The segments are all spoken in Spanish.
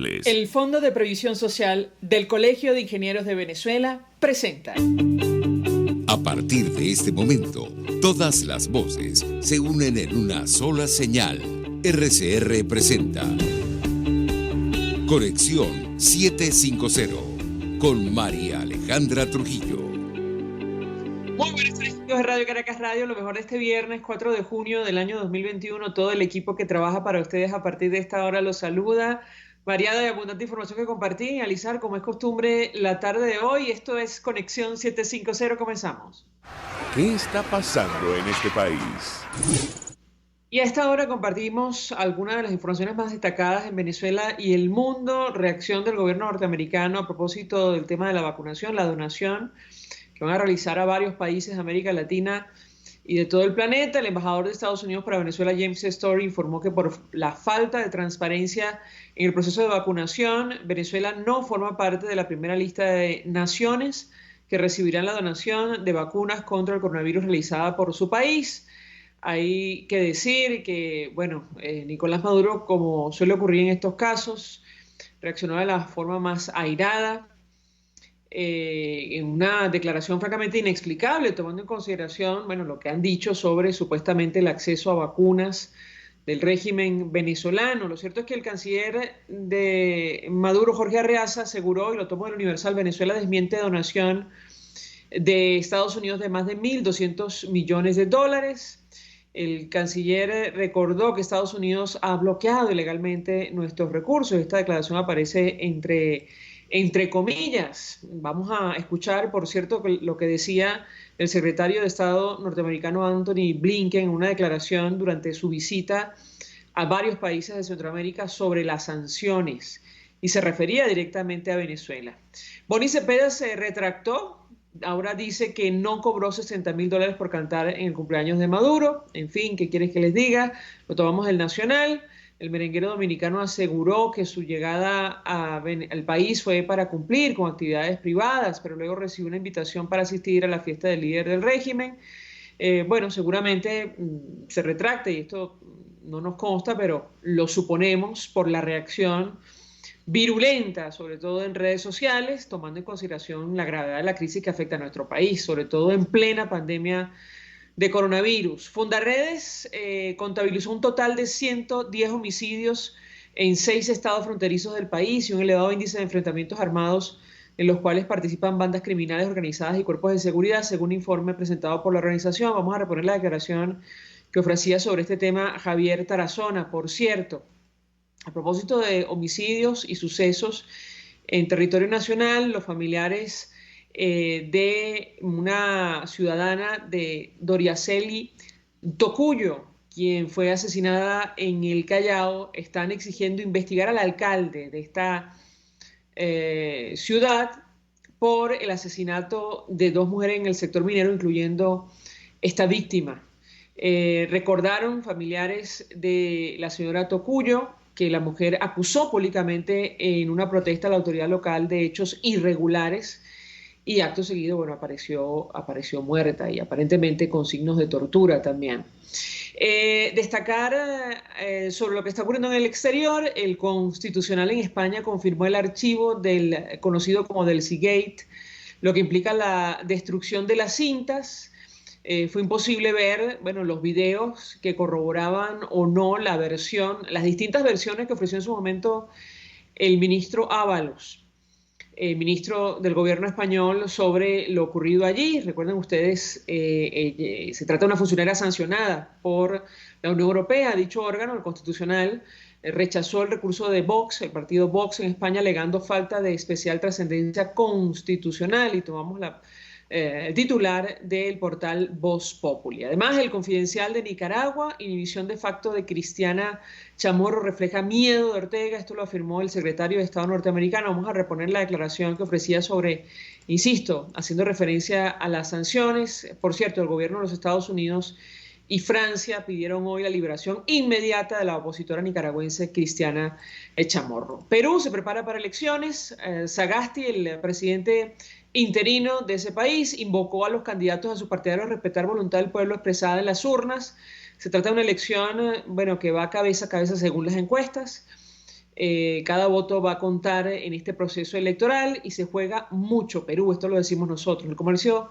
El Fondo de Previsión Social del Colegio de Ingenieros de Venezuela presenta. A partir de este momento, todas las voces se unen en una sola señal. RCR presenta Conexión 750 con María Alejandra Trujillo. Muy buenas tardes, amigos de Radio Caracas Radio. Lo mejor de este viernes 4 de junio del año 2021. Todo el equipo que trabaja para ustedes a partir de esta hora los saluda. Variada y abundante información que compartir y analizar, como es costumbre, la tarde de hoy. Esto es Conexión 750. Comenzamos. ¿Qué está pasando en este país? Y a esta hora compartimos algunas de las informaciones más destacadas en Venezuela y el mundo. Reacción del gobierno norteamericano a propósito del tema de la vacunación, la donación que van a realizar a varios países de América Latina y de todo el planeta. El embajador de Estados Unidos para Venezuela, James Story, informó que por la falta de transparencia en el proceso de vacunación, Venezuela no forma parte de la primera lista de naciones que recibirán la donación de vacunas contra el coronavirus realizada por su país. Hay que decir que, Nicolás Maduro, como suele ocurrir en estos casos, reaccionó de la forma más airada, en una declaración francamente inexplicable, tomando en consideración, lo que han dicho sobre supuestamente el acceso a vacunas del régimen venezolano. Lo cierto es que el canciller de Maduro, Jorge Arreaza, aseguró, y lo tomo del Universal, Venezuela desmiente donación de Estados Unidos de más de 1.200 millones de dólares. El canciller recordó que Estados Unidos ha bloqueado ilegalmente nuestros recursos. Esta declaración aparece entre comillas. Vamos a escuchar, por cierto, lo que decía el secretario de Estado norteamericano Anthony Blinken en una declaración durante su visita a varios países de Centroamérica sobre las sanciones, y se refería directamente a Venezuela. Boni Cepeda se retractó. Ahora dice que no cobró $60,000 por cantar en el cumpleaños de Maduro. En fin, ¿qué quieres que les diga? Lo tomamos del Nacional. El merenguero dominicano aseguró que su llegada al país fue para cumplir con actividades privadas, pero luego recibió una invitación para asistir a la fiesta del líder del régimen. Seguramente se retracte, y esto no nos consta, pero lo suponemos por la reacción virulenta, sobre todo en redes sociales, tomando en consideración la gravedad de la crisis que afecta a nuestro país, sobre todo en plena pandemia de coronavirus. Fundarredes contabilizó un total de 110 homicidios en 6 estados fronterizos del país y un elevado índice de enfrentamientos armados en los cuales participan bandas criminales organizadas y cuerpos de seguridad, según informe presentado por la organización. Vamos a reponer la declaración que ofrecía sobre este tema Javier Tarazona. Por cierto, a propósito de homicidios y sucesos en territorio nacional, los familiares de una ciudadana de Doriaceli Tocuyo, quien fue asesinada en el Callao, están exigiendo investigar al alcalde de esta ciudad por el asesinato de 2 mujeres en el sector minero, incluyendo esta víctima. Recordaron familiares de la señora Tocuyo que la mujer acusó públicamente en una protesta a la autoridad local de hechos irregulares, y acto seguido, apareció muerta y aparentemente con signos de tortura también. Destacar sobre lo que está ocurriendo en el exterior. El Constitucional en España confirmó el archivo del conocido como del Seagate, lo que implica la destrucción de las cintas. Fue imposible ver, los videos que corroboraban o no las distintas versiones que ofreció en su momento el ministro Ábalos, ministro del gobierno español, sobre lo ocurrido allí. Recuerden ustedes, se trata de una funcionaria sancionada por la Unión Europea. Dicho órgano, el Constitucional, rechazó el recurso de Vox, el partido Vox en España, alegando falta de especial trascendencia constitucional, y tomamos el titular del portal Voz Populi. Además, el Confidencial de Nicaragua, inhibición de facto de Cristiana Chamorro refleja miedo de Ortega. Esto lo afirmó el secretario de Estado norteamericano. Vamos a reponer la declaración que ofrecía sobre, insisto, haciendo referencia a las sanciones. Por cierto, el gobierno de los Estados Unidos y Francia pidieron hoy la liberación inmediata de la opositora nicaragüense Cristiana Chamorro. Perú se prepara para elecciones. Sagasti, el presidente interino de ese país, invocó a los candidatos a sus partidarios a respetar voluntad del pueblo expresada en las urnas. Se trata de una elección, que va cabeza a cabeza según las encuestas. Cada voto va a contar en este proceso electoral y se juega mucho Perú, esto lo decimos nosotros. El comercio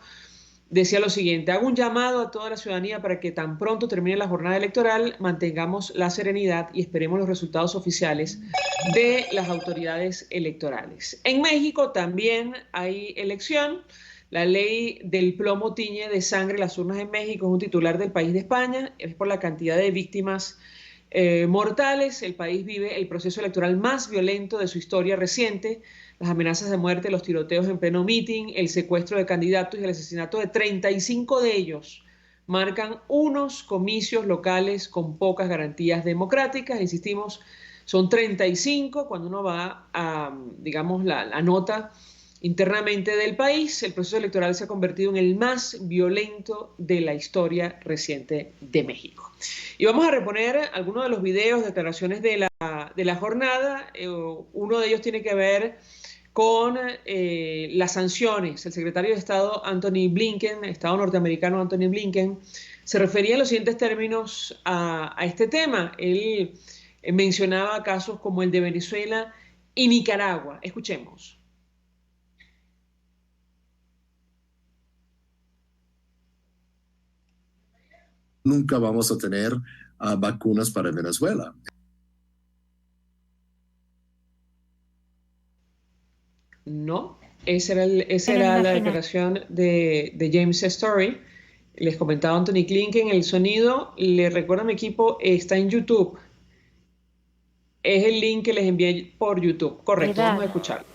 decía lo siguiente: hago un llamado a toda la ciudadanía para que tan pronto termine la jornada electoral mantengamos la serenidad y esperemos los resultados oficiales de las autoridades electorales. En México también hay elección. La ley del plomo tiñe de sangre las urnas en México, es un titular del País de España, es por la cantidad de víctimas mortales. El país vive el proceso electoral más violento de su historia reciente. Las amenazas de muerte, los tiroteos en pleno meeting, el secuestro de candidatos y el asesinato de 35 de ellos marcan unos comicios locales con pocas garantías democráticas. Insistimos, son 35 cuando uno va a, digamos, la nota internamente del país. El proceso electoral se ha convertido en el más violento de la historia reciente de México. Y vamos a reponer algunos de los videos, declaraciones de la jornada. Uno de ellos tiene que ver con las sanciones. El secretario de Estado Antony Blinken, Estado norteamericano Antony Blinken, se refería en los siguientes términos a este tema. Él mencionaba casos como el de Venezuela y Nicaragua. Escuchemos. Nunca vamos a tener vacunas para Venezuela. No, esa era la declaración de James Story. Les comentaba Antony Blinken, el sonido, le recuerdo a mi equipo, está en YouTube. Es el link que les envié por YouTube. Correcto, vamos a escucharlo.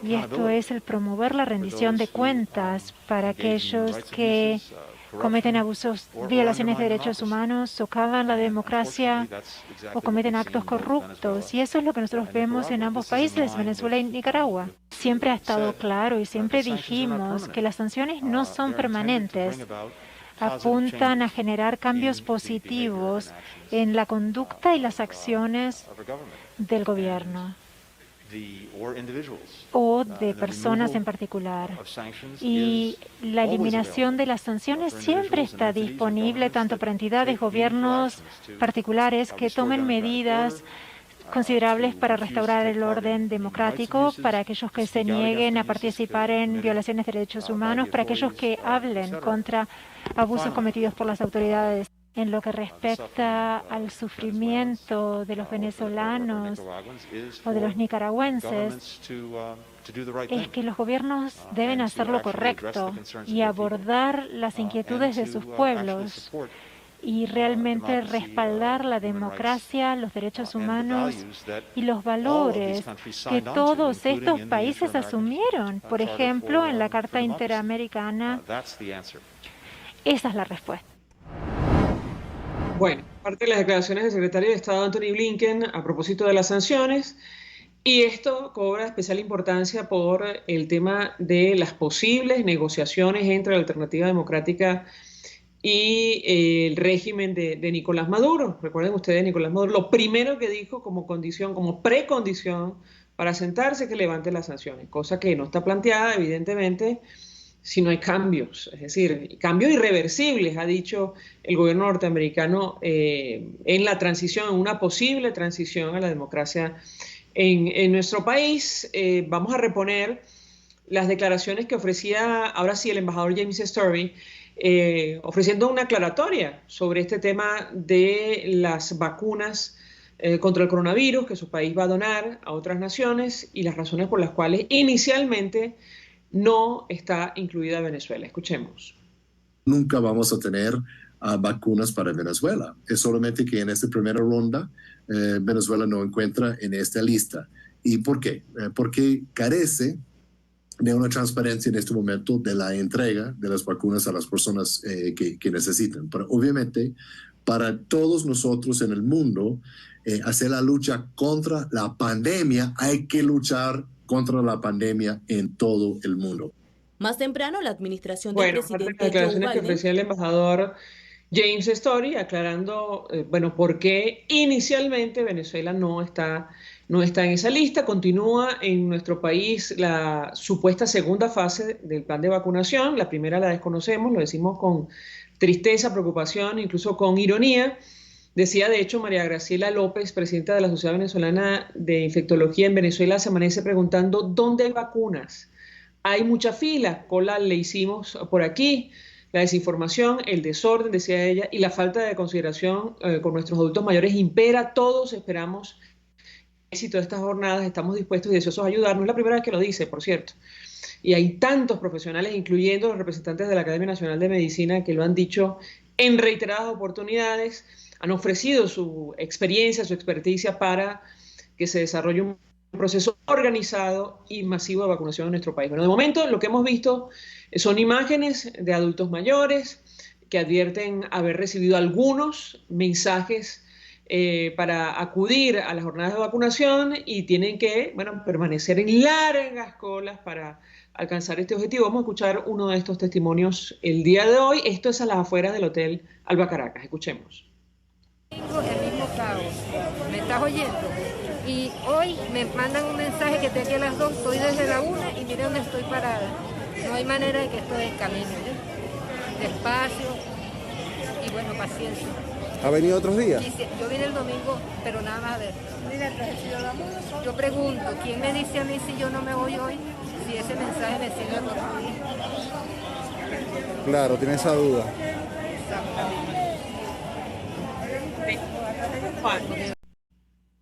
Y esto es el promover la rendición de cuentas para aquellos que cometen abusos, violaciones de derechos humanos, socavan la democracia o cometen actos corruptos. Y eso es lo que nosotros vemos en ambos países, Venezuela y Nicaragua. Siempre ha estado claro y siempre dijimos que las sanciones no son permanentes. Apuntan a generar cambios positivos en la conducta y las acciones del gobierno o de personas en particular. Y la eliminación de las sanciones siempre está disponible tanto para entidades, gobiernos particulares que tomen medidas considerables para restaurar el orden democrático, para aquellos que se nieguen a participar en violaciones de derechos humanos, para aquellos que hablen contra abusos cometidos por las autoridades. En lo que respecta al sufrimiento de los venezolanos o de los nicaragüenses, es que los gobiernos deben hacer lo correcto y abordar las inquietudes de sus pueblos y realmente respaldar la democracia, los derechos humanos y los valores que todos estos países asumieron. Por ejemplo, en la Carta Interamericana, esa es la respuesta. Bueno, parte de las declaraciones del secretario de Estado Antony Blinken a propósito de las sanciones, y esto cobra especial importancia por el tema de las posibles negociaciones entre la Alternativa Democrática y el régimen de Nicolás Maduro. Recuerden ustedes, Nicolás Maduro, lo primero que dijo como condición, como precondición para sentarse, que levante las sanciones, cosa que no está planteada, evidentemente, si no hay cambios, es decir, cambios irreversibles, ha dicho el gobierno norteamericano en la transición, en una posible transición a la democracia en nuestro país. Vamos a reponer las declaraciones que ofrecía ahora sí el embajador James Story, ofreciendo una aclaratoria sobre este tema de las vacunas contra el coronavirus que su país va a donar a otras naciones y las razones por las cuales inicialmente no está incluida Venezuela. Escuchemos. Nunca vamos a tener vacunas para Venezuela. Es solamente que en esta primera ronda Venezuela no encuentra en esta lista. ¿Y por qué? Porque carece de una transparencia en este momento de la entrega de las vacunas a las personas que necesitan. Pero obviamente, para todos nosotros en el mundo, hacer la lucha contra la pandemia, hay que luchar contra la pandemia en todo el mundo. Más temprano, la administración del presidente Joe declaraciones que ofrecía el embajador James Story, aclarando, por qué inicialmente Venezuela no está en esa lista. Continúa en nuestro país la supuesta segunda fase del plan de vacunación. La primera la desconocemos, lo decimos con tristeza, preocupación, incluso con ironía. Decía, de hecho, María Graciela López, presidenta de la Sociedad Venezolana de Infectología en Venezuela, se amanece preguntando dónde hay vacunas. Hay mucha fila, cola le hicimos por aquí. La desinformación, el desorden, decía ella, y la falta de consideración con nuestros adultos mayores impera. Todos esperamos éxito de estas jornadas, estamos dispuestos y deseosos a ayudar. No es la primera vez que lo dice, por cierto. Y hay tantos profesionales, incluyendo los representantes de la Academia Nacional de Medicina, que lo han dicho en reiteradas oportunidades, han ofrecido su experiencia, su experticia para que se desarrolle un proceso organizado y masivo de vacunación en nuestro país. Bueno, de momento lo que hemos visto son imágenes de adultos mayores que advierten haber recibido algunos mensajes para acudir a las jornadas de vacunación y tienen que, bueno, permanecer en largas colas para alcanzar este objetivo. Vamos a escuchar uno de estos testimonios el día de hoy. Esto es a las afueras del Hotel Alba Caracas. Escuchemos. Tengo el mismo caos. ¿Me estás oyendo? Y hoy me mandan un mensaje que estoy aquí a las 2, estoy desde la 1 y mire dónde estoy parada. No hay manera de que esto descamine. Despacio y bueno, paciencia. ¿Ha venido otros días? Yo vine el domingo, pero nada más a ver. Yo pregunto, ¿quién me dice a mí si yo no me voy hoy? Si ese mensaje me sirve por mí. Claro, tiene esa duda.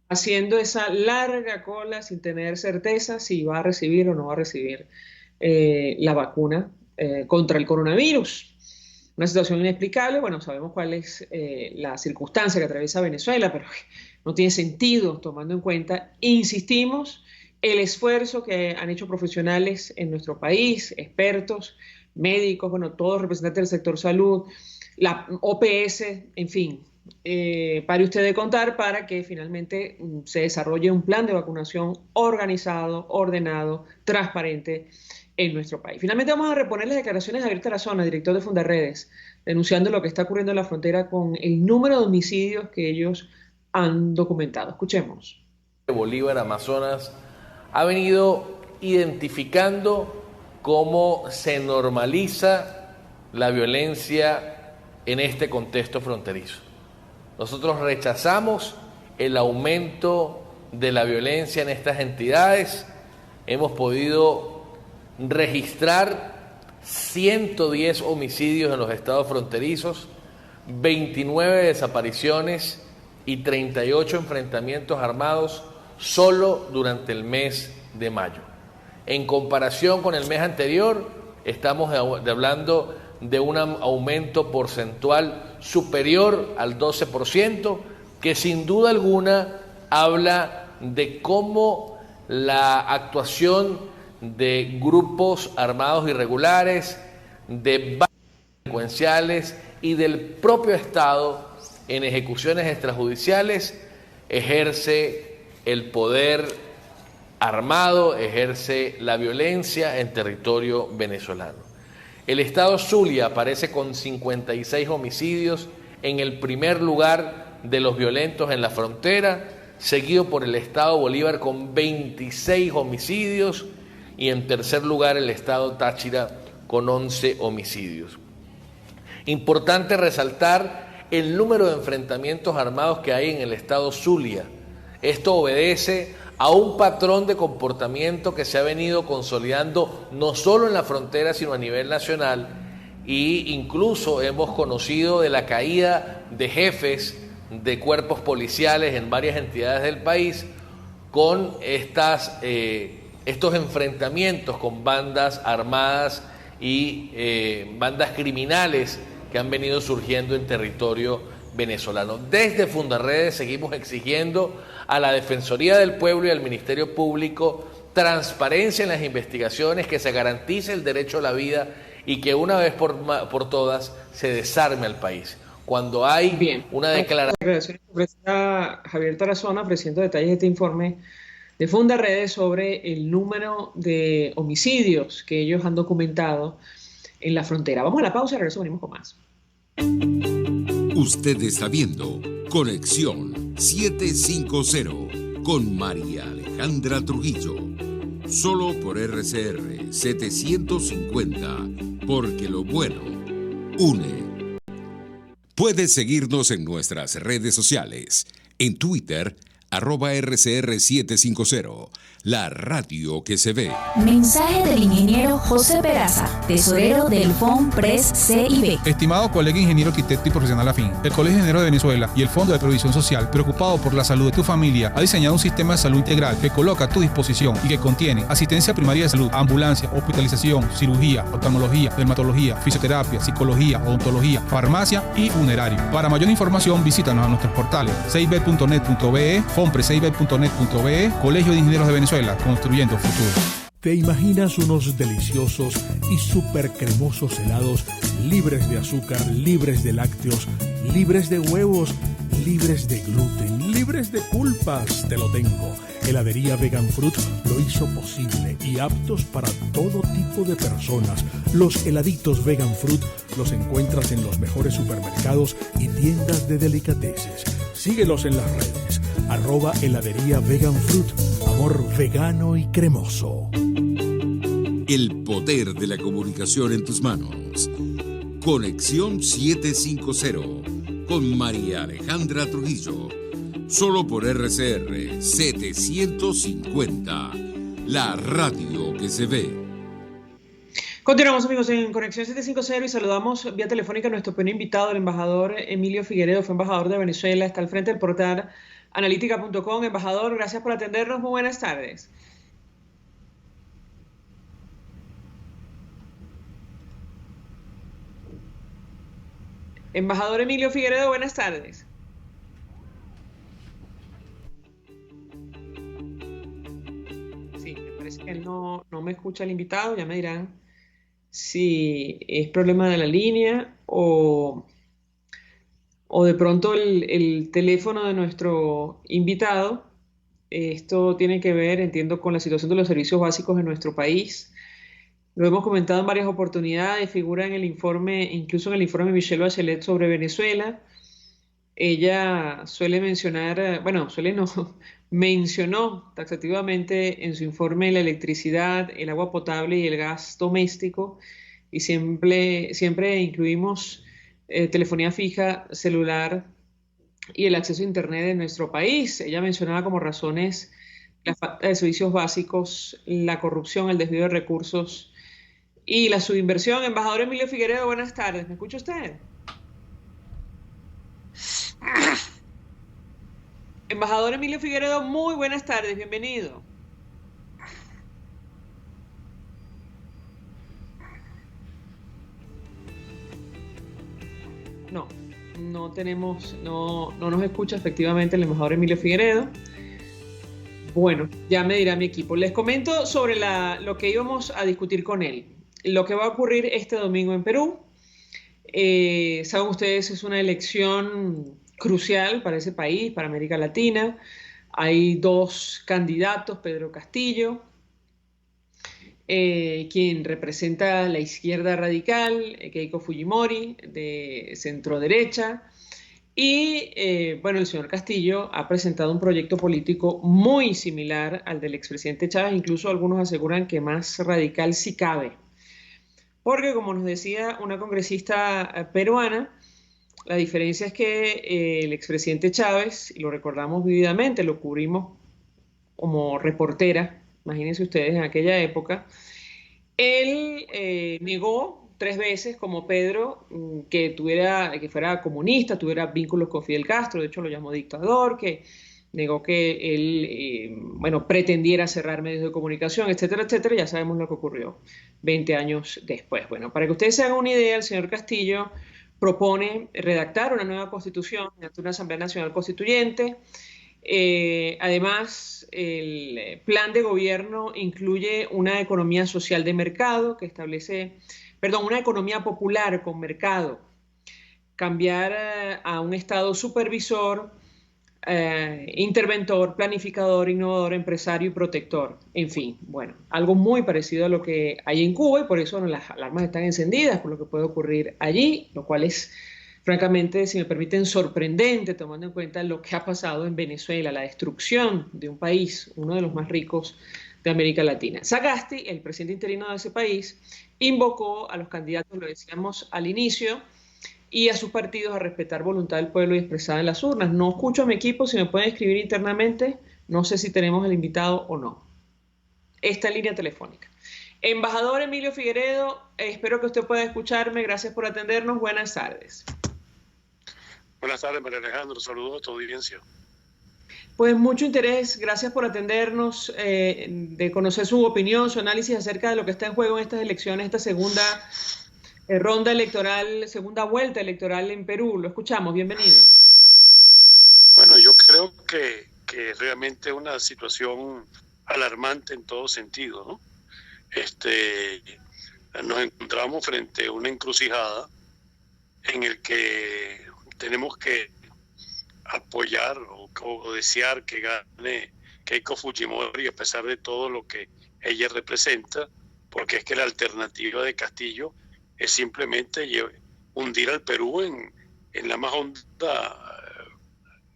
Haciendo esa larga cola sin tener certeza si va a recibir o no va a recibir la vacuna contra el coronavirus. Una situación inexplicable. Bueno, sabemos cuál es la circunstancia que atraviesa Venezuela, pero no tiene sentido tomando en cuenta, insistimos, el esfuerzo que han hecho profesionales en nuestro país, expertos, médicos, bueno, todos representantes del sector salud, la OPS, en fin. Pare usted de contar para que finalmente se desarrolle un plan de vacunación organizado, ordenado, transparente en nuestro país. Finalmente vamos a reponer las declaraciones de Javier Tarazona, director de Fundarredes, denunciando lo que está ocurriendo en la frontera con el número de homicidios que ellos han documentado. Escuchemos. Bolívar, Amazonas, ha venido identificando cómo se normaliza la violencia en este contexto fronterizo. Nosotros rechazamos el aumento de la violencia en estas entidades. Hemos podido registrar 110 homicidios en los estados fronterizos, 29 desapariciones y 38 enfrentamientos armados solo durante el mes de mayo. En comparación con el mes anterior, estamos hablando de un aumento porcentual superior al 12%, que sin duda alguna habla de cómo la actuación de grupos armados irregulares, de bandas delincuenciales y del propio Estado en ejecuciones extrajudiciales ejerce el poder armado, ejerce la violencia en territorio venezolano. El estado Zulia aparece con 56 homicidios en el primer lugar de los violentos en la frontera, seguido por el estado Bolívar con 26 homicidios y en tercer lugar el estado Táchira con 11 homicidios. Importante resaltar el número de enfrentamientos armados que hay en el estado Zulia. Esto obedece a un patrón de comportamiento que se ha venido consolidando no solo en la frontera, sino a nivel nacional, e incluso hemos conocido de la caída de jefes de cuerpos policiales en varias entidades del país con estos enfrentamientos con bandas armadas y bandas criminales que han venido surgiendo en territorio venezolano. Desde Fundarredes seguimos exigiendo a la Defensoría del Pueblo y al Ministerio Público transparencia en las investigaciones, que se garantice el derecho a la vida y que una vez por todas se desarme al país. Cuando hay una declaración... Javier Tarazona ofreciendo detalles de este informe de Fundarredes sobre el número de homicidios que ellos han documentado en la frontera. Vamos a la pausa y regreso, venimos con más. Usted está viendo Conexión 750 con María Alejandra Trujillo. Solo por RCR 750, porque lo bueno une. Puedes seguirnos en nuestras redes sociales. En Twitter, @RCR750, la radio que se ve. Mensaje del ingeniero José Peraza, tesorero del FONPRES CIB. Estimado colega ingeniero, arquitecto y profesional afín, el Colegio de Ingenieros de Venezuela y el Fondo de Previsión Social, preocupado por la salud de tu familia, ha diseñado un sistema de salud integral que coloca a tu disposición y que contiene asistencia primaria de salud, ambulancia, hospitalización, cirugía, oftalmología, dermatología, fisioterapia, psicología, odontología, farmacia y funerario. Para mayor información, visítanos a nuestros portales cib.net.be, fonprescib.net.be, Colegio de Ingenieros de Venezuela, construyendo futuro. ¿Te imaginas unos deliciosos y súper cremosos helados libres de azúcar, libres de lácteos, libres de huevos, libres de gluten, libres de culpas? Te lo tengo. Heladería Vegan Fruit lo hizo posible y aptos para todo tipo de personas. Los heladitos Vegan Fruit los encuentras en los mejores supermercados y tiendas de delicateces. Síguelos en las redes. @heladería Vegan Fruit. Amor vegano y cremoso. El poder de la comunicación en tus manos. Conexión 750 con María Alejandra Trujillo. Solo por RCR 750, la radio que se ve. Continuamos, amigos, en Conexión 750 y saludamos vía telefónica a nuestro primer invitado, el embajador Emilio Figueredo. Fue embajador de Venezuela, está al frente del portal analítica.com. Embajador, gracias por atendernos. Muy buenas tardes. Embajador Emilio Figueredo, buenas tardes. Sí, me parece que él no me escucha el invitado. Ya me dirán si es problema de la línea o de pronto el teléfono de nuestro invitado. Esto tiene que ver, entiendo, con la situación de los servicios básicos en nuestro país. Lo hemos comentado en varias oportunidades, figura en el informe, incluso en el informe de Michelle Bachelet sobre Venezuela. Ella suele mencionar, mencionó taxativamente en su informe la electricidad, el agua potable y el gas doméstico, y siempre incluimos telefonía fija, celular y el acceso a Internet en nuestro país. Ella mencionaba como razones la falta de servicios básicos, la corrupción, el desvío de recursos y la subinversión. Embajador Emilio Figueredo, buenas tardes. ¿Me escucha usted? Embajador Emilio Figueredo, muy buenas tardes. Bienvenido. No nos escucha efectivamente el embajador Emilio Figueredo. Bueno, ya me dirá mi equipo. Les comento sobre lo que íbamos a discutir con él. Lo que va a ocurrir este domingo en Perú. Saben ustedes, es una elección crucial para ese país, para América Latina. Hay dos candidatos, Pedro Castillo, quien representa la izquierda radical, Keiko Fujimori, de centro derecha, y el señor Castillo ha presentado un proyecto político muy similar al del expresidente Chávez, incluso algunos aseguran que más radical si cabe, porque como nos decía una congresista peruana, la diferencia es que el expresidente Chávez, y lo recordamos vividamente, lo cubrimos como reportera, imagínense ustedes en aquella época, él negó 3 veces, como Pedro, que fuera comunista, tuviera vínculos con Fidel Castro, de hecho lo llamó dictador, que negó que él pretendiera cerrar medios de comunicación, etcétera, etcétera. Ya sabemos lo que ocurrió 20 años después. Bueno, para que ustedes se hagan una idea, el señor Castillo propone redactar una nueva constitución ante una Asamblea Nacional Constituyente. Además, el plan de gobierno incluye una economía social de mercado que una economía popular con mercado, cambiar a un Estado supervisor, interventor, planificador, innovador, empresario y protector. En fin, algo muy parecido a lo que hay en Cuba, y por eso las alarmas están encendidas por lo que puede ocurrir allí, lo cual es, francamente, si me permiten, sorprendente, tomando en cuenta lo que ha pasado en Venezuela, la destrucción de un país, uno de los más ricos de América Latina. Sagasti, el presidente interino de ese país, invocó a los candidatos, lo decíamos al inicio, y a sus partidos a respetar voluntad del pueblo y expresada en las urnas. No escucho a mi equipo, si me pueden escribir internamente, no sé si tenemos el invitado o no. Esta línea telefónica. Embajador Emilio Figueredo, espero que usted pueda escucharme, gracias por atendernos, buenas tardes. Buenas tardes, María Alejandro, saludos a tu audiencia. Pues mucho interés, gracias por atendernos, de conocer su opinión, su análisis acerca de lo que está en juego en estas elecciones, esta segunda ronda electoral, segunda vuelta electoral en Perú. Lo escuchamos, bienvenido. Bueno, yo creo que realmente es una situación alarmante en todo sentido, ¿no? Nos encontramos frente a una encrucijada en el que tenemos que apoyar o desear que gane Keiko Fujimori a pesar de todo lo que ella representa, porque es que la alternativa de Castillo es simplemente hundir al Perú en la más honda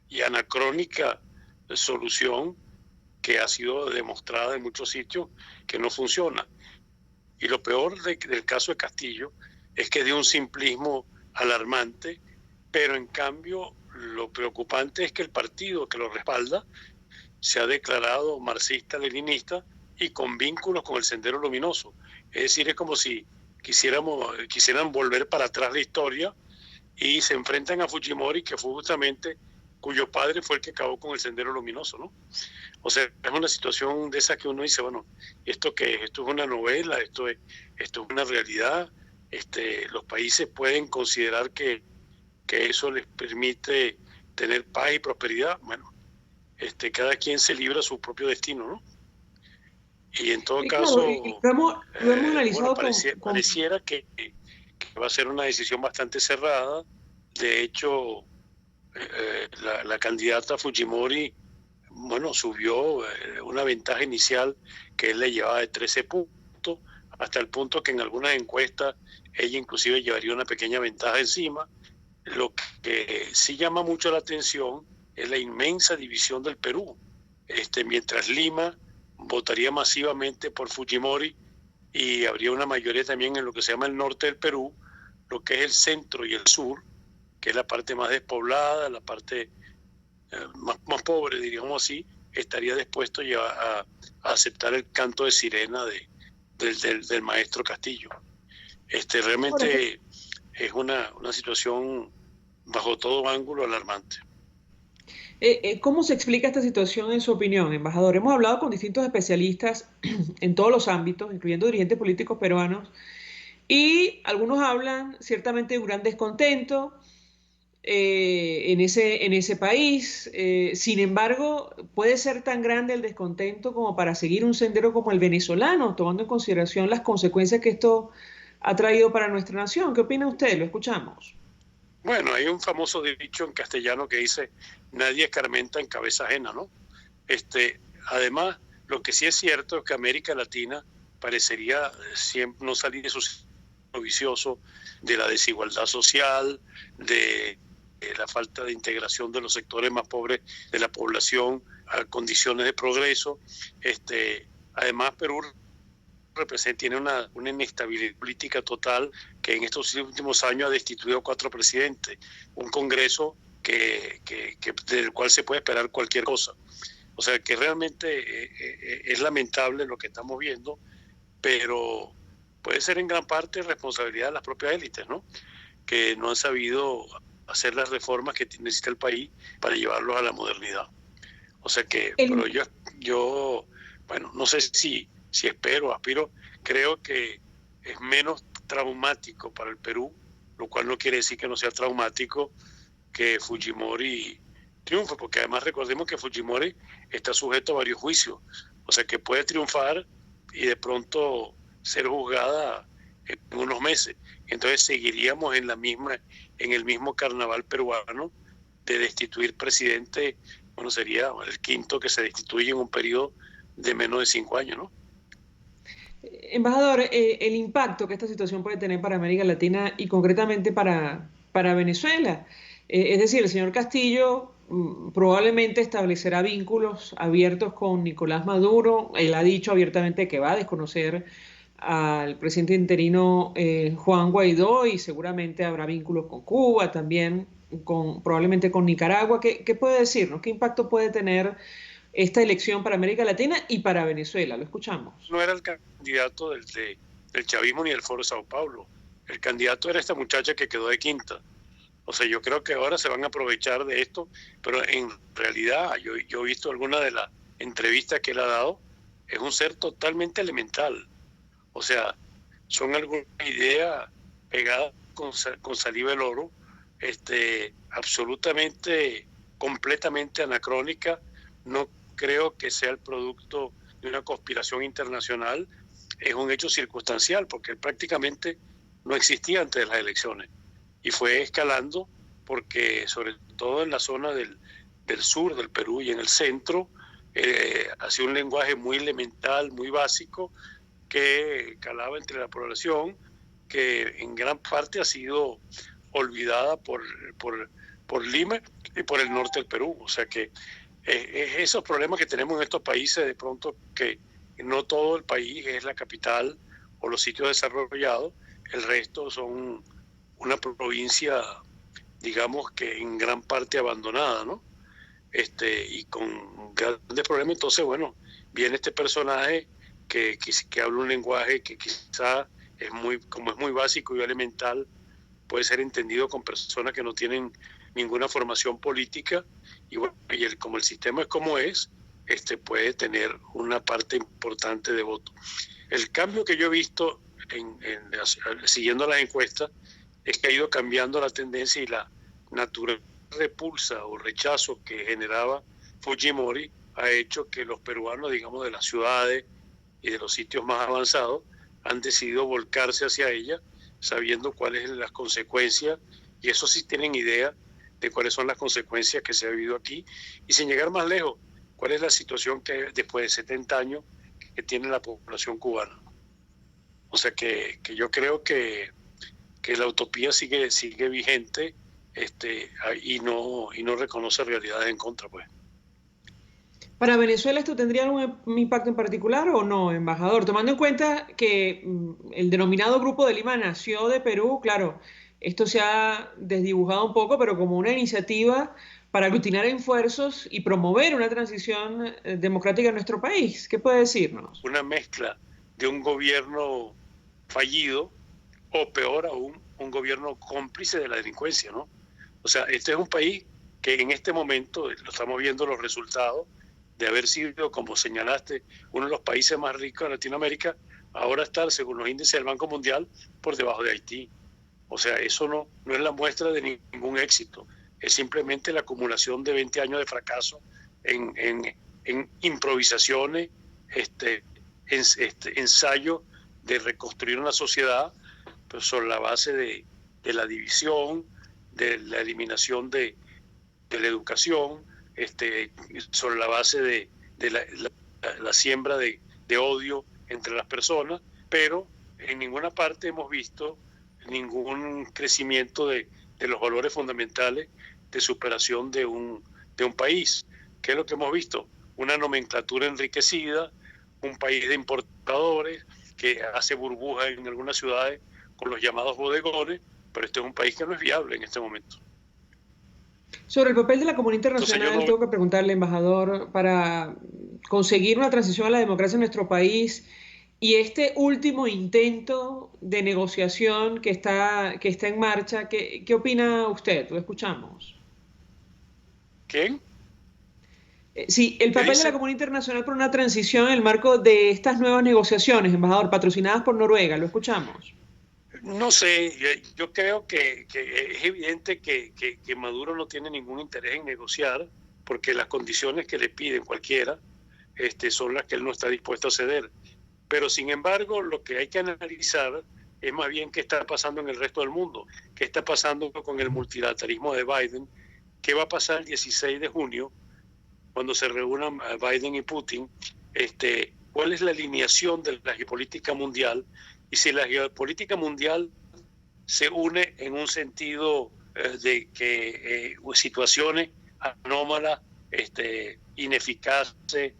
y anacrónica solución que ha sido demostrada en muchos sitios que no funciona. Y lo peor del caso de Castillo es que es de un simplismo alarmante, pero en cambio lo preocupante es que el partido que lo respalda se ha declarado marxista-leninista y con vínculos con el Sendero Luminoso. Es decir, es como si quisieran volver para atrás la historia y se enfrentan a Fujimori, que fue justamente cuyo padre fue el que acabó con el Sendero Luminoso, ¿no? O sea, es una situación de esa que uno dice, bueno, ¿esto qué es? ¿Esto es una novela? ¿Esto es una realidad? Los países pueden considerar que eso les permite tener paz y prosperidad. Bueno, cada quien se libra su propio destino, ¿no? Y en todo caso, lo hemos analizado pareciera que va a ser una decisión bastante cerrada. De hecho, la candidata Fujimori, bueno, subió una ventaja inicial que él le llevaba de 13 puntos, hasta el punto que en algunas encuestas ella inclusive llevaría una pequeña ventaja encima. Lo que sí llama mucho la atención es la inmensa división del Perú. Mientras Lima votaría masivamente por Fujimori y habría una mayoría también en lo que se llama el norte del Perú, lo que es el centro y el sur, que es la parte más despoblada, la parte más pobre, diríamos así, estaría dispuesto ya a aceptar el canto de sirena del maestro Castillo. Realmente es una situación bajo todo ángulo alarmante. ¿Cómo se explica esta situación en su opinión, embajador? Hemos hablado con distintos especialistas en todos los ámbitos, incluyendo dirigentes políticos peruanos, y algunos hablan ciertamente de un gran descontento en ese país. Sin embargo, puede ser tan grande el descontento como para seguir un sendero como el venezolano, tomando en consideración las consecuencias que esto ha traído para nuestra nación. ¿Qué opina usted? Lo escuchamos. Bueno, hay un famoso dicho en castellano que dice: nadie escarmenta en cabeza ajena, ¿no? Además, lo que sí es cierto es que América Latina parecería siempre no salir de su círculo vicioso de la desigualdad social, de la falta de integración de los sectores más pobres de la población a condiciones de progreso. Además, Perú tiene una inestabilidad política total, que en estos últimos años ha destituido 4 presidentes, un Congreso del cual se puede esperar cualquier cosa. O sea que realmente es lamentable lo que estamos viendo, pero puede ser en gran parte responsabilidad de las propias élites, ¿no? Que no han sabido hacer las reformas que necesita el país para llevarlos a la modernidad. O sea que, pero yo bueno, no sé si espero, aspiro, creo que es menos traumático para el Perú, lo cual no quiere decir que no sea traumático que Fujimori triunfe, porque además recordemos que Fujimori está sujeto a varios juicios, o sea que puede triunfar y de pronto ser juzgada en unos meses. Entonces seguiríamos en el mismo carnaval peruano de destituir presidente. Bueno, sería el quinto que se destituye en un periodo de menos de 5 años, ¿no? Embajador, el impacto que esta situación puede tener para América Latina y concretamente para Venezuela. Es decir, el señor Castillo probablemente establecerá vínculos abiertos con Nicolás Maduro. Él ha dicho abiertamente que va a desconocer al presidente interino Juan Guaidó, y seguramente habrá vínculos con Cuba, también probablemente con Nicaragua. ¿Qué puede decirnos? ¿Qué impacto puede tener esta elección para América Latina y para Venezuela? Lo escuchamos. No era el candidato del chavismo ni del Foro de Sao Paulo. El candidato era esta muchacha que quedó de quinta. O sea, yo creo que ahora se van a aprovechar de esto, pero en realidad yo he visto alguna de las entrevistas que él ha dado, es un ser totalmente elemental. O sea, son algunas ideas pegadas con saliva del oro, absolutamente, completamente anacrónica. No creo que sea el producto de una conspiración internacional, es un hecho circunstancial, porque él prácticamente no existía antes de las elecciones y fue escalando porque sobre todo en la zona del sur del Perú y en el centro hacía un lenguaje muy elemental, muy básico, que calaba entre la población, que en gran parte ha sido olvidada por Lima y por el norte del Perú. O sea que esos problemas que tenemos en estos países, de pronto que no todo el país es la capital o los sitios desarrollados, el resto son una provincia, digamos que en gran parte abandonada, ¿no? Y con grandes problemas. Entonces, bueno, viene este personaje que habla un lenguaje que quizá es muy básico y elemental, puede ser entendido con personas que no tienen ninguna formación política, y bueno, como el sistema es como es, puede tener una parte importante de voto. El cambio que yo he visto siguiendo las encuestas es que ha ido cambiando la tendencia, y la natural repulsa o rechazo que generaba Fujimori ha hecho que los peruanos, digamos, de las ciudades y de los sitios más avanzados han decidido volcarse hacia ella, sabiendo cuáles son las consecuencias, y eso sí tienen idea de cuáles son las consecuencias que se ha vivido aquí, y sin llegar más lejos, cuál es la situación que después de 70 años que tiene la población cubana. O sea que yo creo que la utopía sigue vigente, y no reconoce realidades en contra, pues. ¿Para Venezuela esto tendría algún impacto en particular o no, embajador? Tomando en cuenta que el denominado Grupo de Lima nació de Perú, claro, esto se ha desdibujado un poco, pero como una iniciativa para aglutinar esfuerzos y promover una transición democrática en nuestro país. ¿Qué puede decirnos? Una mezcla de un gobierno fallido, o peor aún, un gobierno cómplice de la delincuencia, ¿no? O sea, este es un país que en este momento, lo estamos viendo los resultados, de haber sido, como señalaste, uno de los países más ricos de Latinoamérica, ahora estar, según los índices del Banco Mundial, por debajo de Haití. O sea, eso no es la muestra de ningún éxito, es simplemente la acumulación de 20 años de fracaso en improvisaciones, ensayo de reconstruir una sociedad, pero sobre la base de la división, de la eliminación de la educación, sobre la base de la siembra de odio entre las personas, pero en ninguna parte hemos visto ningún crecimiento de los valores fundamentales de superación de un país. ¿Qué es lo que hemos visto? Una nomenclatura enriquecida, un país de importadores que hace burbujas en algunas ciudades con los llamados bodegones, pero este es un país que no es viable en este momento. Sobre el papel de la comunidad internacional, tengo que preguntarle, embajador, para conseguir una transición a la democracia en nuestro país y este último intento de negociación que está en marcha, ¿qué opina usted? Lo escuchamos. ¿Quién? Sí, el papel de la comunidad internacional por una transición en el marco de estas nuevas negociaciones, embajador, patrocinadas por Noruega. Lo escuchamos. No sé, yo creo que es evidente que Maduro no tiene ningún interés en negociar, porque las condiciones que le piden cualquiera son las que él no está dispuesto a ceder. Pero sin embargo, lo que hay que analizar es más bien qué está pasando en el resto del mundo, qué está pasando con el multilateralismo de Biden, qué va a pasar el 16 de junio, cuando se reúnan Biden y Putin, cuál es la alineación de la geopolítica mundial, y si la geopolítica mundial se une en un sentido de que situaciones anómalas, ineficaces,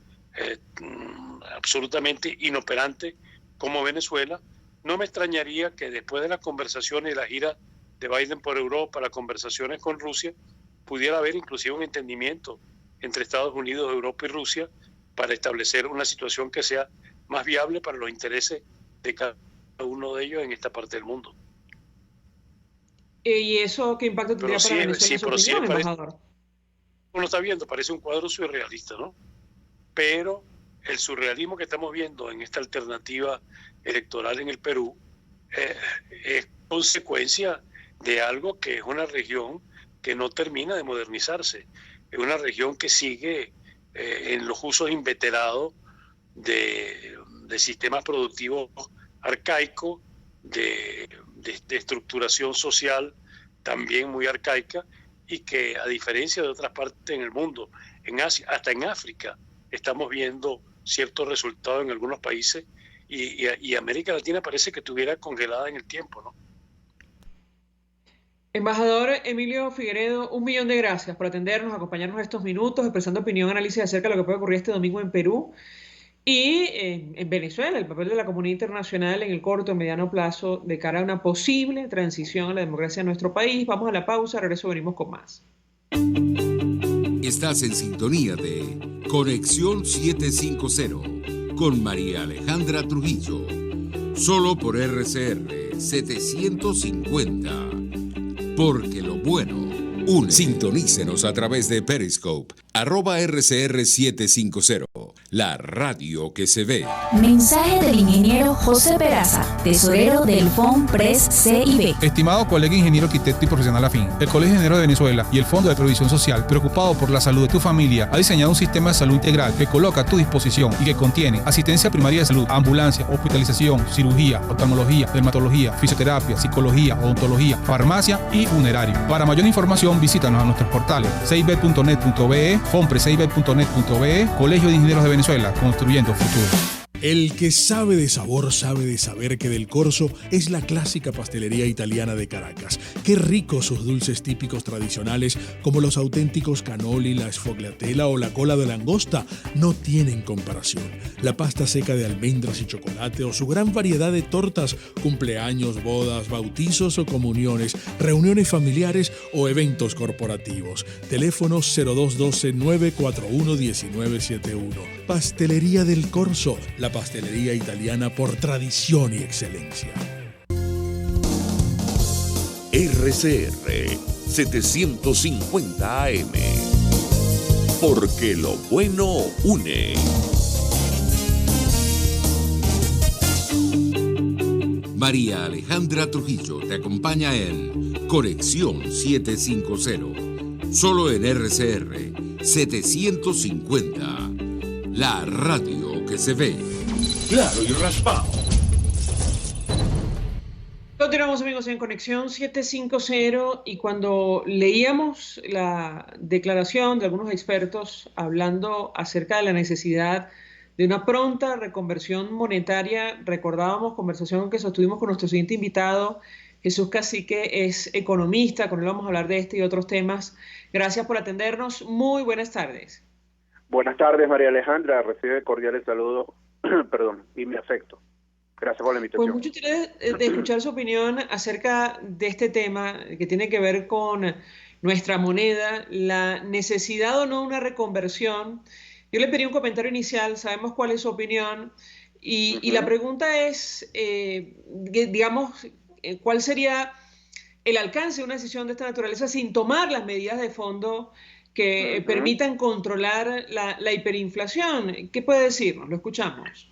absolutamente inoperantes, como Venezuela, no me extrañaría que después de las conversaciones y la gira de Biden por Europa, las conversaciones con Rusia, pudiera haber inclusive un entendimiento entre Estados Unidos, Europa y Rusia para establecer una situación que sea más viable para los intereses de cada uno de ellos en esta parte del mundo. ¿Y eso qué impacto tendría para Venezuela, en su opinión, embajador? Uno está viendo, parece un cuadro surrealista, ¿no? Pero el surrealismo que estamos viendo en esta alternativa electoral en el Perú es consecuencia de algo que es una región que no termina de modernizarse. Es una región que sigue en los usos inveterados de sistemas productivos arcaicos, de estructuración social también muy arcaica, y que a diferencia de otras partes en el mundo, en Asia, hasta en África, estamos viendo ciertos resultados en algunos países, y América Latina parece que estuviera congelada en el tiempo, ¿no? Embajador Emilio Figueredo, 1.000.000 de gracias por atendernos, acompañarnos estos minutos, expresando opinión, análisis acerca de lo que puede ocurrir este domingo en Perú y en Venezuela, el papel de la comunidad internacional en el corto y mediano plazo de cara a una posible transición a la democracia en nuestro país. Vamos a la pausa, regreso, venimos con más. Estás en sintonía de Conexión 750 con María Alejandra Trujillo, solo por RCR 750, porque lo bueno une. Sintonícenos a través de Periscope, @RCR750, la radio que se ve. Mensaje del ingeniero José Peraza, tesorero del FONPRES CIB. Estimado colega ingeniero arquitecto y profesional afín, el Colegio de Ingenieros de Venezuela y el Fondo de Previsión Social, preocupado por la salud de tu familia, ha diseñado un sistema de salud integral que coloca a tu disposición y que contiene asistencia primaria de salud, ambulancia, hospitalización, cirugía, oftalmología, dermatología, fisioterapia, psicología, odontología, farmacia y funerario. Para mayor información, visítanos a nuestros portales cib.net.be, fonprescib.net.be, Colegio de Ingenieros de Venezuela, construyendo futuro. El que sabe de sabor sabe de saber que Del Corso es la clásica pastelería italiana de Caracas. Qué ricos sus dulces típicos tradicionales, como los auténticos cannoli, la sfogliatella o la cola de langosta, no tienen comparación. La pasta seca de almendras y chocolate o su gran variedad de tortas, cumpleaños, bodas, bautizos o comuniones, reuniones familiares o eventos corporativos. Teléfonos 0212-941-1971. Pastelería Del Corso, la pastelería italiana por tradición y excelencia. RCR 750 AM, porque lo bueno une. María Alejandra Trujillo te acompaña en Conexión 750, solo en RCR 750, la radio que se ve. Claro y raspado. Continuamos, amigos, en Conexión 750, y cuando leíamos la declaración de algunos expertos hablando acerca de la necesidad de una pronta reconversión monetaria, recordábamos conversación que sostuvimos con nuestro siguiente invitado, Jesús Cacique, es economista, con él vamos a hablar de este y otros temas. Gracias por atendernos, muy buenas tardes. Buenas tardes, María Alejandra, recibe cordiales saludos y mi afecto. Gracias por la invitación. Pues mucho interés de escuchar su opinión acerca de este tema que tiene que ver con nuestra moneda, la necesidad o no de una reconversión. Yo le pedí un comentario inicial, sabemos cuál es su opinión, y la pregunta es, digamos, ¿cuál sería el alcance de una decisión de esta naturaleza sin tomar las medidas de fondo que permitan controlar la hiperinflación? ¿Qué puede decirnos? Lo escuchamos.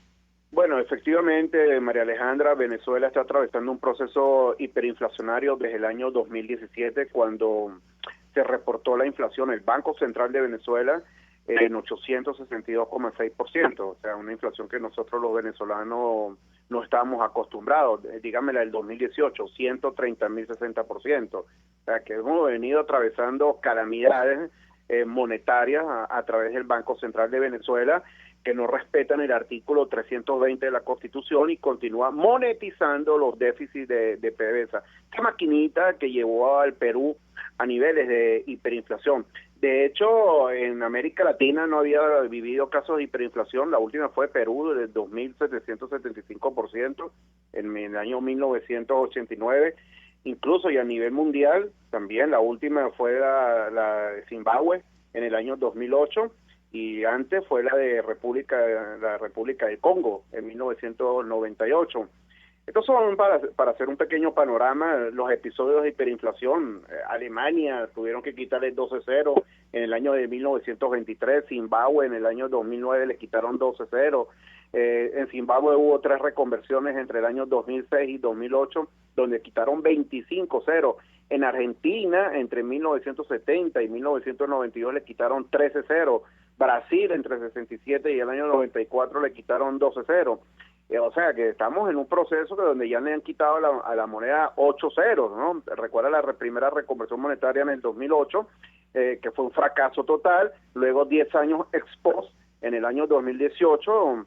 Bueno, efectivamente, María Alejandra, Venezuela está atravesando un proceso hiperinflacionario desde el año 2017, cuando se reportó la inflación, el Banco Central de Venezuela, en 862,6%, o sea, una inflación que nosotros los venezolanos no estábamos acostumbrados. Dígame la del 2018, 130.060%, o sea, que hemos venido atravesando calamidades monetarias a través del Banco Central de Venezuela, que no respetan el artículo 320 de la Constitución y continúa monetizando los déficits de PDVSA. Esta maquinita que llevó al Perú a niveles de hiperinflación. De hecho, en América Latina no había vivido casos de hiperinflación. La última fue Perú, del 2.775% en el año 1989. Incluso y a nivel mundial, también la última fue la de Zimbabue en el año 2008 y antes fue la República del Congo en 1998. Estos son para hacer un pequeño panorama, los episodios de hiperinflación. Alemania tuvieron que quitarle 12-0 en el año de 1923, Zimbabue en el año 2009 le quitaron 12-0. En Zimbabue hubo 3 reconversiones entre el año 2006 y 2008, donde quitaron 25-0. En Argentina, entre 1970 y 1992 le quitaron 13-0. Brasil, entre 67 y el año 94 le quitaron 12-0. O sea que estamos en un proceso donde ya le han quitado a la moneda 8 ceros, ¿no? Recuerda la primera reconversión monetaria en el 2008, que fue un fracaso total. Luego 10 años ex post, en el año 2018,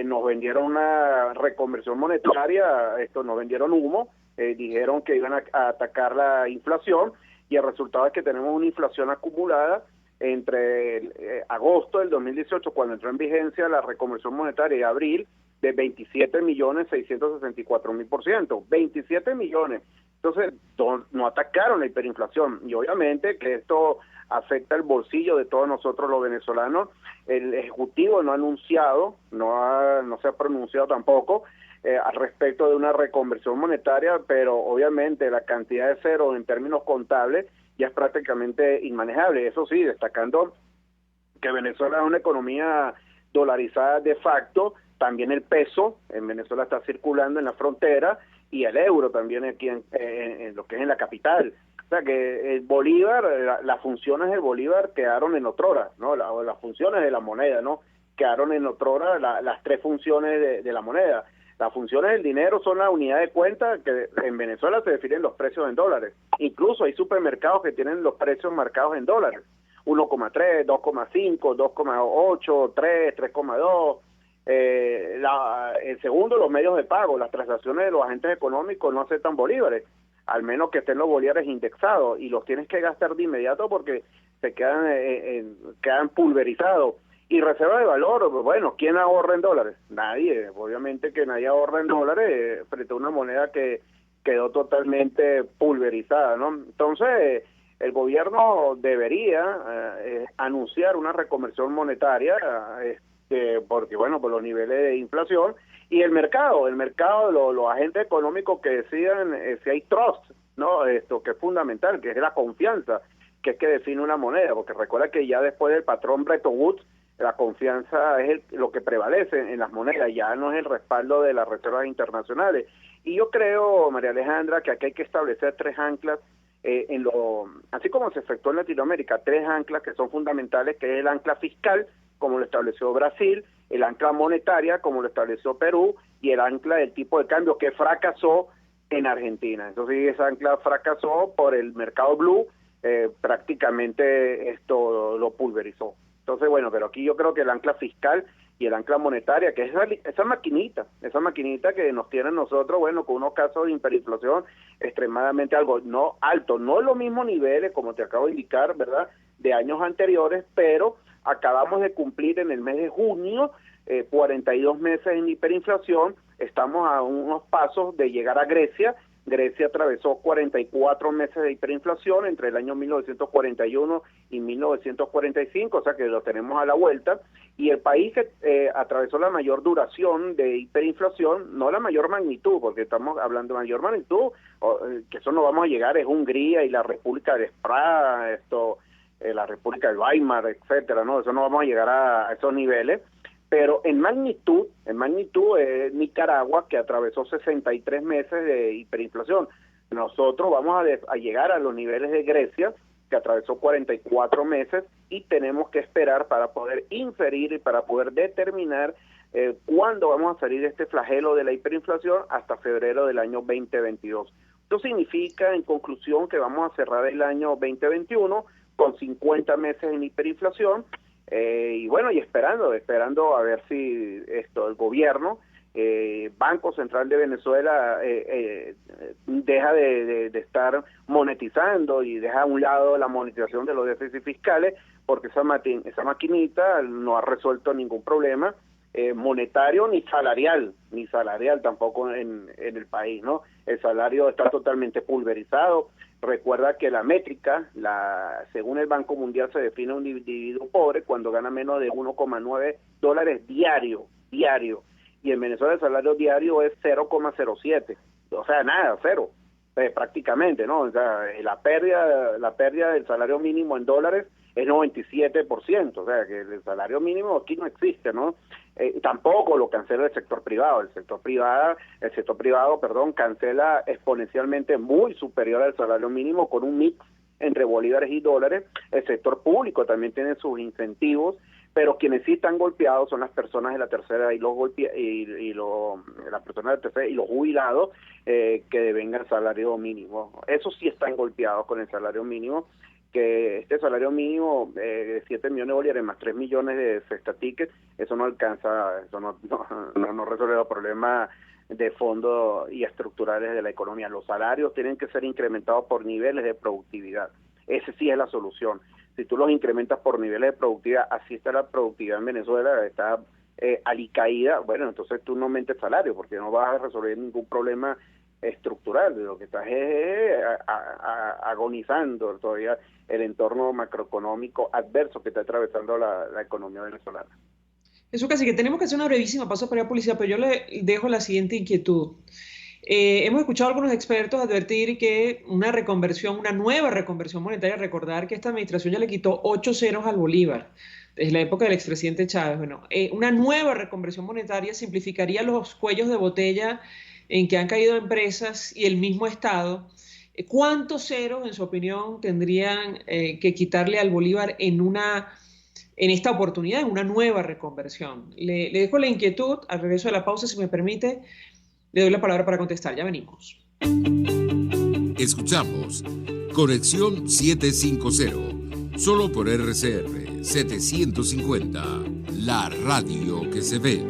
nos vendieron una reconversión monetaria, nos vendieron humo, dijeron que iban a atacar la inflación y el resultado es que tenemos una inflación acumulada entre agosto del 2018, cuando entró en vigencia la reconversión monetaria, y abril, de 27.664.000%, 27 millones. Entonces, no atacaron la hiperinflación y obviamente que esto afecta el bolsillo de todos nosotros los venezolanos. El Ejecutivo no ha anunciado, no se ha pronunciado tampoco al respecto de una reconversión monetaria, pero obviamente la cantidad de ceros en términos contables ya es prácticamente inmanejable. Eso sí, destacando que Venezuela es una economía dolarizada de facto. También el peso en Venezuela está circulando en la frontera y el euro también aquí en lo que es en la capital. O sea que el Bolívar, las funciones del Bolívar quedaron en otrora, ¿no? Las funciones de la moneda, ¿no? Quedaron en otrora las 3 funciones de la moneda. Las funciones del dinero son la unidad de cuenta, que en Venezuela se definen los precios en dólares. Incluso hay supermercados que tienen los precios marcados en dólares. 1,3, 2,5, 2,8, 3, 3,2. El segundo, los medios de pago, las transacciones de los agentes económicos no aceptan bolívares, al menos que estén los bolívares indexados, y los tienes que gastar de inmediato porque se quedan pulverizados. Y reserva de valor, bueno, ¿quién ahorra en dólares? Nadie, obviamente que nadie ahorra en dólares frente a una moneda que quedó totalmente pulverizada, ¿no? Entonces, el gobierno debería anunciar una reconversión monetaria, porque bueno, por los niveles de inflación, y el mercado, los agentes económicos que decidan si hay trust, ¿no? Esto que es fundamental, que es la confianza, que es que define una moneda, porque recuerda que ya después del patrón Bretton Woods, la confianza es lo que prevalece en las monedas, ya no es el respaldo de las reservas internacionales. Y yo creo, María Alejandra, que aquí hay que establecer 3 anclas, así como se efectuó en Latinoamérica, 3 anclas que son fundamentales, que es el ancla fiscal, como lo estableció Brasil, el ancla monetaria, como lo estableció Perú, y el ancla del tipo de cambio, que fracasó en Argentina. Entonces, esa ancla fracasó por el mercado blue, prácticamente esto lo pulverizó. Entonces, bueno, pero aquí yo creo que el ancla fiscal y el ancla monetaria, que es esa maquinita que nos tienen nosotros, bueno, con unos casos de hiperinflación extremadamente altos, no los mismos niveles, como te acabo de indicar, ¿verdad?, de años anteriores, pero acabamos de cumplir en el mes de junio 42 meses en hiperinflación, estamos a unos pasos de llegar a Grecia. Grecia atravesó 44 meses de hiperinflación entre el año 1941 y 1945, o sea que lo tenemos a la vuelta, y el país que atravesó la mayor duración de hiperinflación, no la mayor magnitud, porque estamos hablando de mayor magnitud, que eso no vamos a llegar, es Hungría y la República de Praga, la República de Weimar, etcétera, ¿no? Eso no vamos a llegar a esos niveles. Pero en magnitud es Nicaragua, que atravesó 63 meses de hiperinflación. Nosotros vamos a llegar a los niveles de Grecia, que atravesó 44 meses, y tenemos que esperar para poder inferir y para poder determinar cuándo vamos a salir de este flagelo de la hiperinflación hasta febrero del año 2022. Esto significa, en conclusión, que vamos a cerrar el año 2021 con 50 meses en hiperinflación, y bueno, y esperando a ver si el gobierno Banco Central de Venezuela deja de estar monetizando y deja a un lado la monetización de los déficits fiscales, porque esa maquinita no ha resuelto ningún problema monetario ni salarial tampoco en el país, ¿no? El salario está totalmente pulverizado. Recuerda que la métrica, según el Banco Mundial, se define un individuo pobre cuando gana menos de $1,9 diario, y en Venezuela el salario diario es 0,07, o sea, nada, cero, prácticamente, ¿no? O sea, la pérdida del salario mínimo en dólares es 97%, o sea, que el salario mínimo aquí no existe, ¿no? Tampoco lo cancela el sector privado. El sector privado, cancela exponencialmente muy superior al salario mínimo con un mix entre bolívares y dólares. El sector público también tiene sus incentivos, pero quienes sí están golpeados son las personas de la tercera y los jubilados que devengan el salario mínimo. Esos sí están golpeados con el salario mínimo, que este salario mínimo de 7 millones de bolívares más 3 millones de cesta tickets, eso no alcanza, eso no resuelve los problemas de fondo y estructurales de la economía. Los salarios tienen que ser incrementados por niveles de productividad. Esa sí es la solución. Si tú los incrementas por niveles de productividad, así está la productividad en Venezuela, está alicaída, bueno, entonces tú no aumentes salario, porque no vas a resolver ningún problema estructural. Lo que estás es agonizando todavía el entorno macroeconómico adverso que está atravesando la economía venezolana. Eso casi que tenemos que hacer una brevísima pausa para la publicidad, pero yo le dejo la siguiente inquietud. Hemos escuchado a algunos expertos advertir que una nueva reconversión monetaria, recordar que esta administración ya le quitó 8 ceros al bolívar desde la época del expresidente Chávez. Bueno, una nueva reconversión monetaria simplificaría los cuellos de botella en que han caído empresas y el mismo Estado. ¿Cuántos ceros, en su opinión, tendrían que quitarle al bolívar en esta oportunidad, en una nueva reconversión? Le dejo la inquietud al regreso de la pausa, si me permite. Le doy la palabra para contestar. Ya venimos. Escuchamos Conexión 750, solo por RCR 750, la radio que se ve.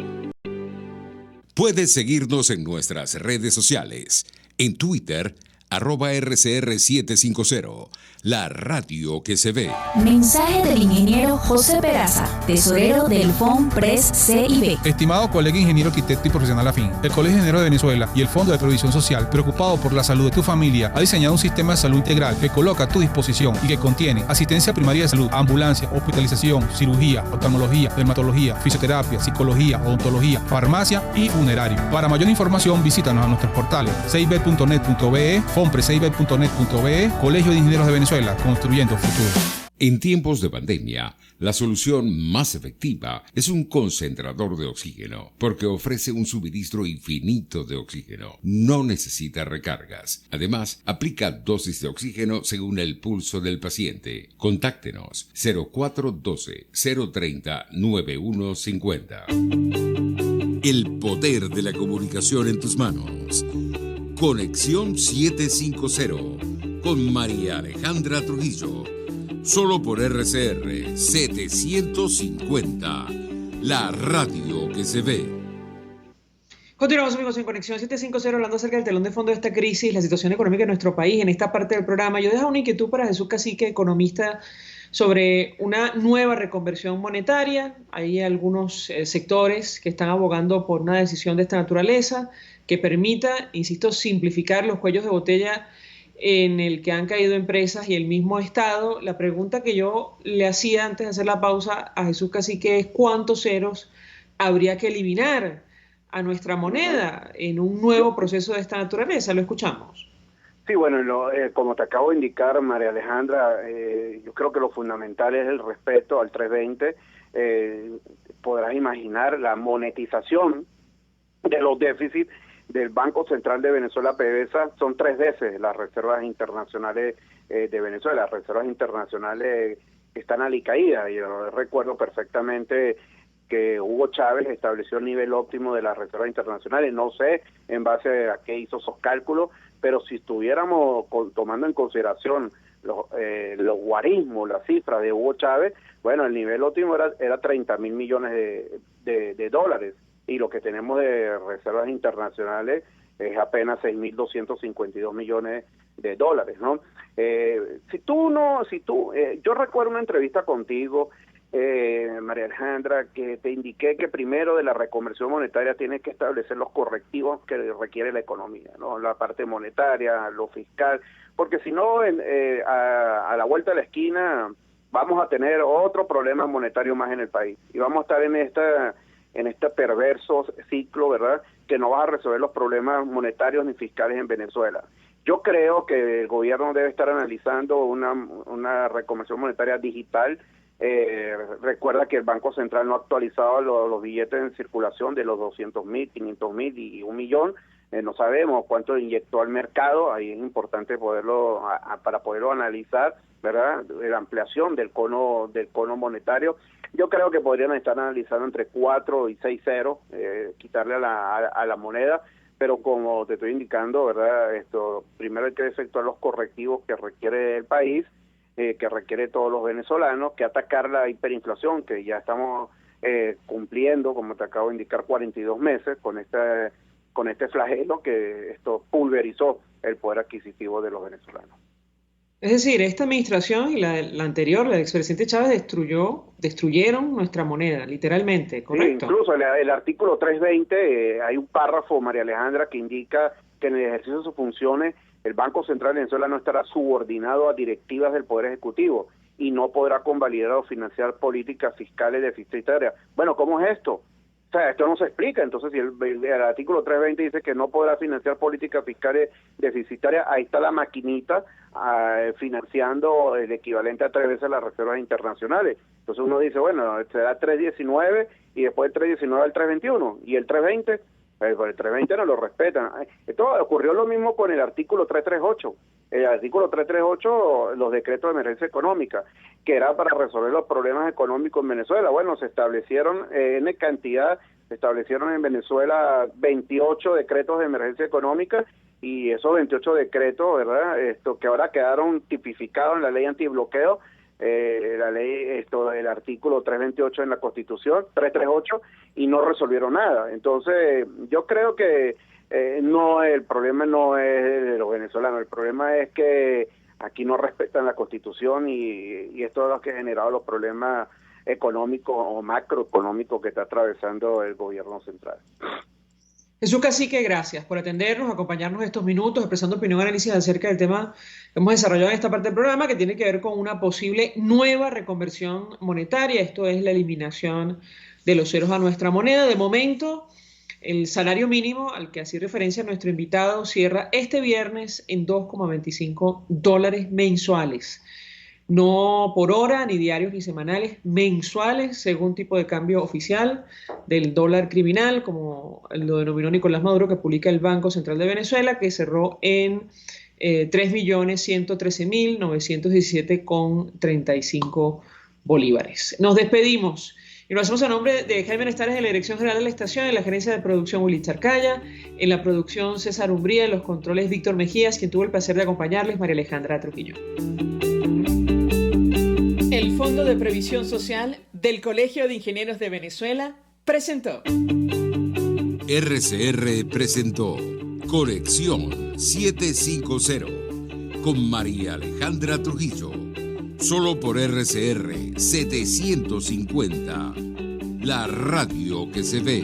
Puedes seguirnos en nuestras redes sociales. En Twitter, @RCR750, la radio que se ve. Mensaje del ingeniero José Peraza, tesorero del FONPRES CIB. Estimado colega ingeniero arquitecto y profesional afín, el Colegio de Ingenieros de Venezuela y el Fondo de Previsión Social, preocupado por la salud de tu familia, ha diseñado un sistema de salud integral que coloca a tu disposición y que contiene asistencia primaria de salud, ambulancia, hospitalización, cirugía, oftalmología, dermatología, fisioterapia, psicología, odontología, farmacia y funerario. Para mayor información, visítanos a nuestros portales cib.net.be, fonprescib.net.be, Colegio de Ingenieros de Venezuela, construyendo futuro. En tiempos de pandemia, la solución más efectiva es un concentrador de oxígeno, porque ofrece un suministro infinito de oxígeno. No necesita recargas. Además, aplica dosis de oxígeno según el pulso del paciente. Contáctenos 0412-030-9150. El poder de la comunicación en tus manos. Conexión 750 con María Alejandra Trujillo. Solo por RCR 750, la radio que se ve. Continuamos, amigos, en Conexión 750, hablando acerca del telón de fondo de esta crisis, la situación económica de nuestro país. En esta parte del programa, yo dejo una inquietud para Jesús Cacique, economista, sobre una nueva reconversión monetaria. Hay algunos sectores que están abogando por una decisión de esta naturaleza que permita, insisto, simplificar los cuellos de botella en el que han caído empresas y el mismo Estado. La pregunta que yo le hacía antes de hacer la pausa a Jesús Cacique es ¿cuántos ceros habría que eliminar a nuestra moneda en un nuevo proceso de esta naturaleza? Lo escuchamos. Sí, bueno, como te acabo de indicar, María Alejandra, yo creo que lo fundamental es el respeto al 320. Podrás imaginar la monetización de los déficits del Banco Central de Venezuela, PDVSA, son 3 veces las reservas internacionales de Venezuela. Las reservas internacionales están alicaídas. Yo recuerdo perfectamente que Hugo Chávez estableció el nivel óptimo de las reservas internacionales. No sé en base a qué hizo esos cálculos, pero si estuviéramos tomando en consideración los guarismos, las cifras de Hugo Chávez, bueno, el nivel óptimo era 30.000 millones de dólares. y lo que tenemos de reservas internacionales es apenas 6.252 millones de dólares, ¿no? Yo recuerdo una entrevista contigo, María Alejandra, que te indiqué que primero de la reconversión monetaria tienes que establecer los correctivos que requiere la economía, ¿no? La parte monetaria, lo fiscal, porque si no, a la vuelta de la esquina vamos a tener otro problema monetario más en el país y vamos a estar en este perverso ciclo, ¿verdad?, que no va a resolver los problemas monetarios ni fiscales en Venezuela. Yo creo que el gobierno debe estar analizando una reconversión monetaria digital. Recuerda que el Banco Central no ha actualizado los billetes en circulación de los 200.000, 500.000 y 1 millón. No sabemos cuánto inyectó al mercado. Ahí es importante para poderlo analizar, ¿verdad?, la ampliación del cono monetario. Yo creo que podrían estar analizando entre 4 y 6 ceros, quitarle a la moneda, pero como te estoy indicando, ¿verdad?, primero hay que efectuar los correctivos que requiere el país, que requiere todos los venezolanos, que atacar la hiperinflación, que ya estamos cumpliendo, como te acabo de indicar, 42 meses con este flagelo que esto pulverizó el poder adquisitivo de los venezolanos. Es decir, esta administración y la anterior, la del expresidente Chávez, destruyeron nuestra moneda, literalmente, ¿correcto? Sí, incluso el artículo 320, hay un párrafo, María Alejandra, que indica que en el ejercicio de sus funciones el Banco Central de Venezuela no estará subordinado a directivas del Poder Ejecutivo y no podrá convalidar o financiar políticas fiscales deficitarias. Bueno, ¿cómo es esto? O sea, esto no se explica. Entonces, si el artículo 320 dice que no podrá financiar políticas fiscales deficitarias, ahí está la maquinita financiando el equivalente a 3 veces las reservas internacionales. Entonces uno dice, bueno, será 319 y después el 319 al 321 y el 320, el 320 no lo respetan. Esto ocurrió lo mismo con el artículo 338. El artículo 338, los decretos de emergencia económica, que era para resolver los problemas económicos en Venezuela. Bueno, se establecieron en Venezuela 28 decretos de emergencia económica, y esos 28 decretos, ¿verdad?, que ahora quedaron tipificados en la ley antibloqueo, la ley, el artículo 328 en la Constitución, 338, y no resolvieron nada. Entonces, yo creo que el problema no es de los venezolanos, el problema es que aquí no respetan la Constitución y esto es lo que ha generado los problemas económicos o macroeconómicos que está atravesando el gobierno central. Jesús Cacique, gracias por atendernos, acompañarnos estos minutos, expresando opinión y análisis acerca del tema que hemos desarrollado en esta parte del programa, que tiene que ver con una posible nueva reconversión monetaria. Esto es la eliminación de los ceros a nuestra moneda. De momento, el salario mínimo al que hacía referencia nuestro invitado cierra este viernes en $2,25 mensuales. No por hora, ni diarios, ni semanales, mensuales, según tipo de cambio oficial del dólar criminal, como lo denominó Nicolás Maduro, que publica el Banco Central de Venezuela, que cerró en 3.113.917,35 bolívares. Nos despedimos y lo hacemos a nombre de Jaime Nestares, de la Dirección General de la Estación, en la gerencia de producción Willy Charcaya, en la producción César Umbría, en los controles Víctor Mejías, quien tuvo el placer de acompañarles, María Alejandra Trujillo. El Fondo de Previsión Social del Colegio de Ingenieros de Venezuela presentó. RCR presentó Conexión 750 con María Alejandra Trujillo. Solo por RCR 750, la radio que se ve.